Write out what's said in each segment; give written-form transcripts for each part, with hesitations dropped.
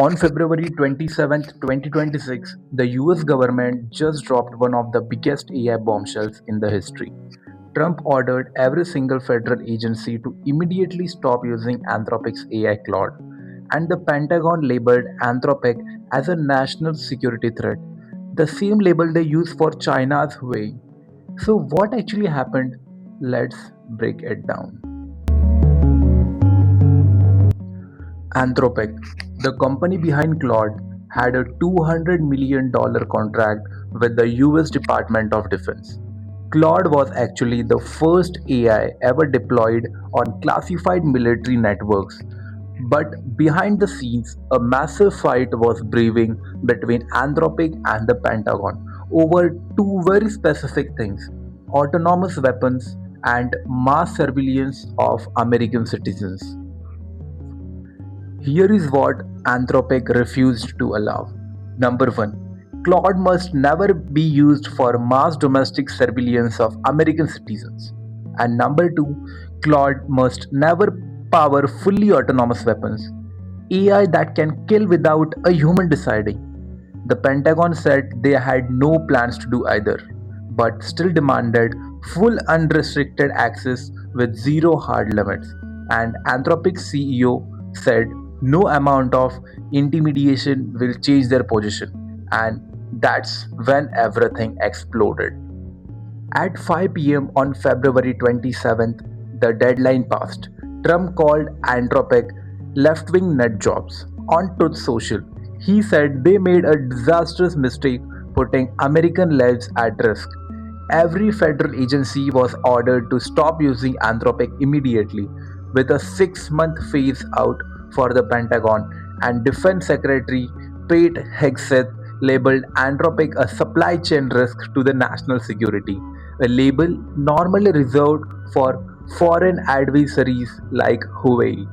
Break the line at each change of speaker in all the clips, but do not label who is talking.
On February 27th, 2026, the US government just dropped one of the biggest AI bombshells in the history. Trump ordered every single federal agency to immediately stop using Anthropic's AI Claude, and the Pentagon labeled Anthropic as a national security threat, the same label they use for China's Huawei. So, what actually happened? Let's break it down. Anthropic, the company behind Claude, had a $200 million contract with the US Department of Defense. Claude was actually the first AI ever deployed on classified military networks. But behind the scenes, a massive fight was brewing between Anthropic and the Pentagon over two very specific things: autonomous weapons and mass surveillance of American citizens. Here is what Anthropic refused to allow. Number 1. Claude must never be used for mass domestic surveillance of American citizens. And number 2. Claude must never power fully autonomous weapons, AI that can kill without a human deciding. The Pentagon said they had no plans to do either, but still demanded full unrestricted access with zero hard limits. And Anthropic's CEO said no amount of intimidation will change their position. And that's when everything exploded. At 5 p.m. on February 27th, the deadline passed. Trump called Anthropic left wing nut jobs on Truth Social. He said they made a disastrous mistake putting American lives at risk. Every federal agency was ordered to stop using Anthropic immediately, with a 6-month phase out for the Pentagon, and Defense Secretary Pete Hegseth labeled Anthropic a supply chain risk to the national security, a label normally reserved for foreign adversaries like Huawei.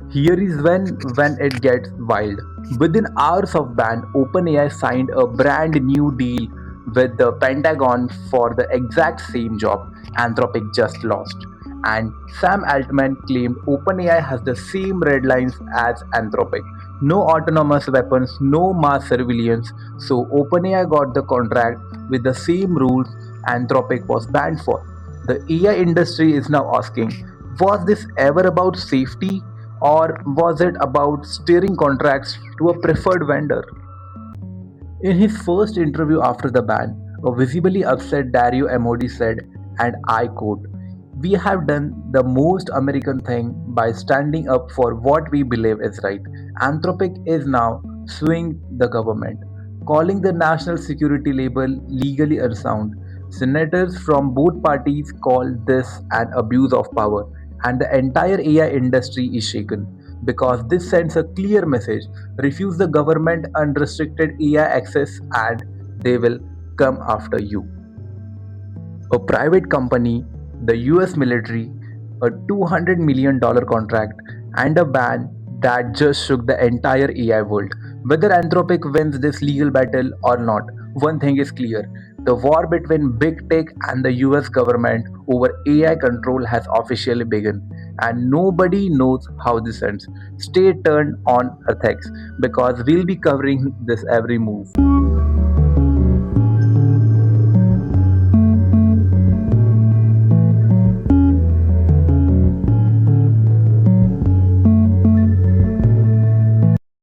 Here is when it gets wild. Within hours of ban, OpenAI signed a brand new deal with the Pentagon for the exact same job Anthropic just lost. And Sam Altman claimed OpenAI has the same red lines as Anthropic. No autonomous weapons, no mass surveillance. So OpenAI got the contract with the same rules Anthropic was banned for. The AI industry is now asking, was this ever about safety, or was it about steering contracts to a preferred vendor? In his first interview after the ban, a visibly upset Dario Amodei said, and I quote, "We have done the most American thing by standing up for what we believe is right. Anthropic is now suing the government, calling the national security label legally unsound. Senators from both parties call this an abuse of power, and the entire AI industry is shaken because this sends a clear message: refuse the government unrestricted AI access, and they will come after you." A private company, the US military, a $200 million contract, and a ban that just shook the entire AI world. Whether Anthropic wins this legal battle or not, one thing is clear: the war between big tech and the US government over AI control has officially begun, and nobody knows how this ends. Stay tuned on Athhexx because we'll be covering this every move.